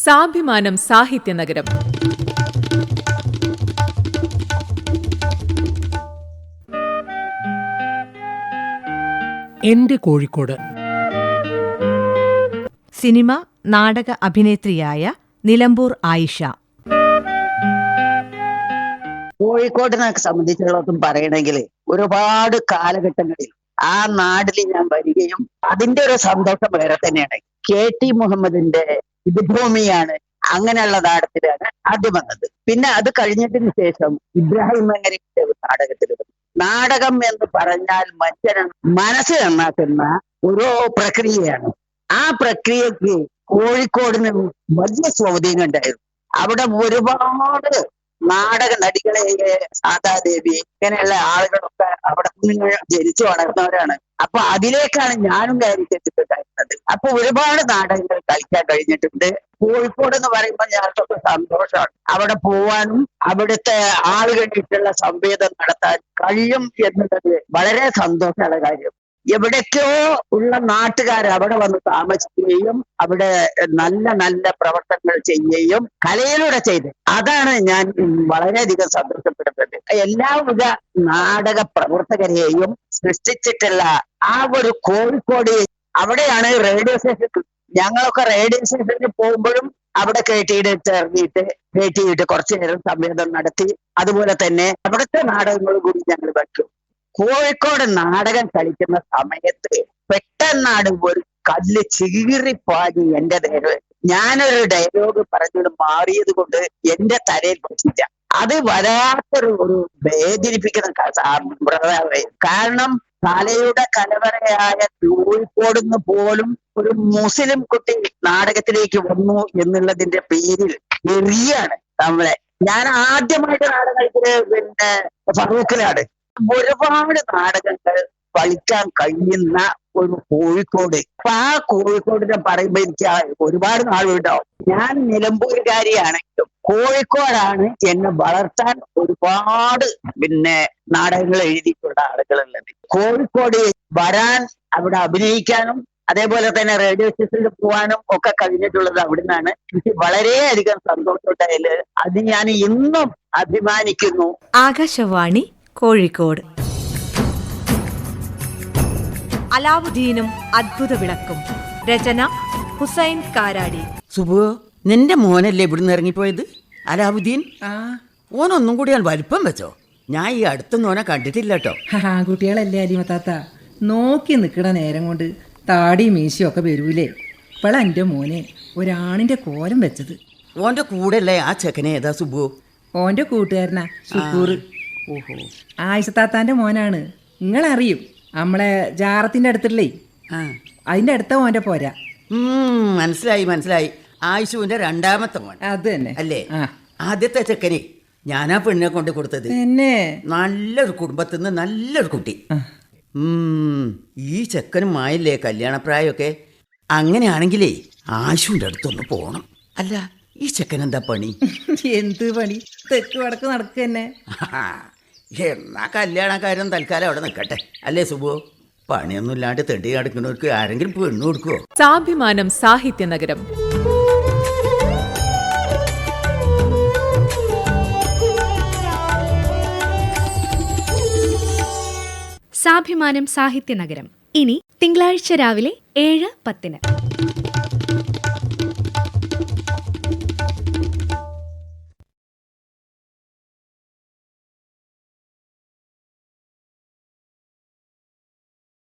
സാഭിമാനം സാഹിത്യനഗരം. എന്റെ കോഴിക്കോട്. സിനിമ, നാടക അഭിനേത്രിയായ നിലമ്പൂർ ആയിഷ. കോഴിക്കോടിനെ സംബന്ധിച്ചുള്ളതും പറയണമെങ്കിൽ ഒരുപാട് കാലഘട്ടങ്ങളിൽ ആ നാട്ടിൽ ഞാൻ വരികയും അതിന്റെ ഒരു സന്തോഷം വേറെ തന്നെയാണ്. KT മുഹമ്മദിന്റെ ഇത് ഭൂമിയാണ് അങ്ങനെയുള്ള നാടകത്തിലാണ് ആദ്യം വന്നത്. പിന്നെ അത് കഴിഞ്ഞതിന് ശേഷം ഇബ്രാഹിം മങ്ങരിന്റെ നാടകത്തിൽ വന്നു. നാടകം എന്ന് പറഞ്ഞാൽ മനുഷ്യനെ മനസ്സ് നന്നാക്കുന്ന ഒരു പ്രക്രിയയാണ്. ആ പ്രക്രിയക്ക് കോഴിക്കോടിന് വലിയ സ്വാധീനം ഉണ്ടായിരുന്നു. അവിടെ ഒരുപാട് നാടക നടികളെ, സാധാദേവി ഇങ്ങനെയുള്ള ആളുകളൊക്കെ അവിടെ നിന്ന് ജനിച്ചു വളർന്നവരാണ്. അപ്പൊ അതിലേക്കാണ് ഞാനും കയറി ചെന്നിട്ടുണ്ടായിരുന്നത്. അപ്പൊ ഒരുപാട് നാടകങ്ങൾ കളിക്കാൻ കഴിഞ്ഞിട്ടുണ്ട്. കോഴിക്കോട് എന്ന് പറയുമ്പോൾ ഞങ്ങൾക്കൊക്കെ സന്തോഷമാണ്. അവിടെ പോവാനും അവിടുത്തെ ആളുകളായിട്ടുള്ള സംവേദം നടത്താൻ കഴിയും എന്നുള്ളത് വളരെ സന്തോഷമുള്ള കാര്യം. എവിടേക്കോ ഉള്ള നാട്ടുകാർ അവിടെ വന്ന് താമസിക്കുകയും അവിടെ നല്ല നല്ല പ്രവർത്തനങ്ങൾ ചെയ്യുകയും കലയിലൂടെ ചെയ്ത്, അതാണ് ഞാൻ വളരെയധികം സന്തോഷപ്പെടുന്നത്. എല്ലാവിധ നാടക പ്രവർത്തകരെയും സൃഷ്ടിച്ചിട്ടുള്ള ആ ഒരു കോഴിക്കോട്, അവിടെയാണ് റേഡിയോ സ്റ്റേഷൻ. ഞങ്ങളൊക്കെ റേഡിയോ സ്റ്റേഷനിൽ പോകുമ്പോഴും അവിടെ കേട്ടിയിട്ട് കുറച്ചു നേരം സംവേദനം നടത്തി. അതുപോലെ തന്നെ അവിടുത്തെ നാടകങ്ങൾ കൂടി ഞങ്ങൾ വയ്ക്കും. കോഴിക്കോട് നാടകം കളിക്കുന്ന സമയത്ത് പെട്ടെന്നാണ് ഒരു കല്ല് ചീറിപ്പാടി എന്റെ നേരെ. ഞാനൊരു ഡയലോഗ് പറഞ്ഞുകൊണ്ട് മാറിയത് കൊണ്ട് എന്റെ തലയിൽ പറ്റില്ല. അത് വല്ലാത്തൊരു വേദനിപ്പിക്കുന്ന സമ്പ്രദായം. കാരണം കലയുടെ കലവറയായ കോഴിക്കോട് നിന്ന് പോലും ഒരു മുസ്ലിം കുട്ടി നാടകത്തിലേക്ക് വന്നു എന്നുള്ളതിന്റെ പേരിൽ എറിയാണ് നമ്മളെ. ഞാൻ ആദ്യമായിട്ട് നാടകം കളിച്ചത് പിന്നെ ഫറൂഖിലാണ്. ഒരുപാട് നാടകങ്ങൾ കളിക്കാൻ കഴിയുന്ന ഒരു കോഴിക്കോട്. അപ്പൊ ആ കോഴിക്കോടിനെ പറയുമ്പോ എനിക്ക് ഒരുപാട് നാളുണ്ടാവും. ഞാൻ നിലമ്പൂരുകാരിയാണെങ്കിലും കോഴിക്കോടാണ് എന്നെ വളർത്താൻ ഒരുപാട് നാടകങ്ങൾ എഴുതിയിട്ടുള്ള ആളുകളുള്ളത്. കോഴിക്കോട് വരാൻ, അവിടെ അഭിനയിക്കാനും അതേപോലെ തന്നെ റേഡിയോ സ്റ്റേഷനിൽ പോകാനും ഒക്കെ കഴിഞ്ഞിട്ടുള്ളത് അവിടുന്നാണ്. എനിക്ക് വളരെയധികം സന്തോഷമുണ്ടായാല് അത് ഞാൻ ഇന്നും അഭിമാനിക്കുന്നു. ആകാശവാണി കോഴിക്കോട്. അലാവുദ്ദീനും അത്ഭുത വിളക്കും. രചന ഹുസൈൻ കാരാടി. സുബു, നിന്റെ മോനല്ലേ ഇവിടുന്ന് ഇറങ്ങിപ്പോയത്? അലാവുദ്ദീൻ. ഓനൊന്നും കൂടി വലിപ്പം വെച്ചോ? ഞാൻ ഈ അടുത്തൊന്നും ഓനെ കണ്ടിട്ടില്ല കേട്ടോ. കുട്ടികളല്ലേ അലിമത്താത്ത, നോക്കി നിൽക്കണ നേരം കൊണ്ട് താടി മീശയും ഒക്കെ വരൂലേ. ഇപ്പോഴാ എൻ്റെ മോനെ ഒരാണിന്റെ കോലം വെച്ചത്. ഓന്റെ കൂടെ അല്ലേ ആ ചെക്കനെ? ഏതാ സുബു? ഓന്റെ കൂട്ടുകാരനാ ശുക്കൂർ. ഓഹോ, ആയിഷത്താത്താന്റെ മോനാണ്. നിങ്ങളറിയും, നമ്മളെ ജാറത്തിന്റെ അടുത്തല്ലേ, അതിന്റെ അടുത്ത മോന്റെ പോരാ. മനസ്സിലായി. ആയിഷുവിന്റെ രണ്ടാമത്തെ മോൻ അത് തന്നെ അല്ലേ? ആദ്യത്തെ ചെക്കനെ ഞാനാ പെണ്ണിനെ കൊണ്ട് കൊടുത്തത്. പിന്നെ നല്ലൊരു കുടുംബത്തിൽ നിന്ന് നല്ലൊരു കുട്ടി. ഈ ചെക്കനും ആയില്ലേ കല്യാണപ്രായമൊക്കെ? അങ്ങനെയാണെങ്കിലേ ആയിഷുവിന്റെ അടുത്തൊന്ന് പോണം. അല്ല, ഈ ചെക്കൻ എന്താ പണി? എന്ത് പണി? തെക്ക് വടക്ക് നടക്കുക തന്നെ. എന്നാ കല്യാണക്കാരൻ തൽക്കാലം അവിടെ നിൽക്കട്ടെ, അല്ലേ സുബു? പണിയൊന്നും ഇല്ലാണ്ട് തെണ്ടി നടക്കുന്നവർക്ക് ആരെങ്കിലും പെണ്ണു കൊടുക്കുവോ? സാഭിമാനം സാഹിത്യനഗരം. സാഭിമാനം സാഹിത്യനഗരം ഇനി തിങ്കളാഴ്ച രാവിലെ 7:10.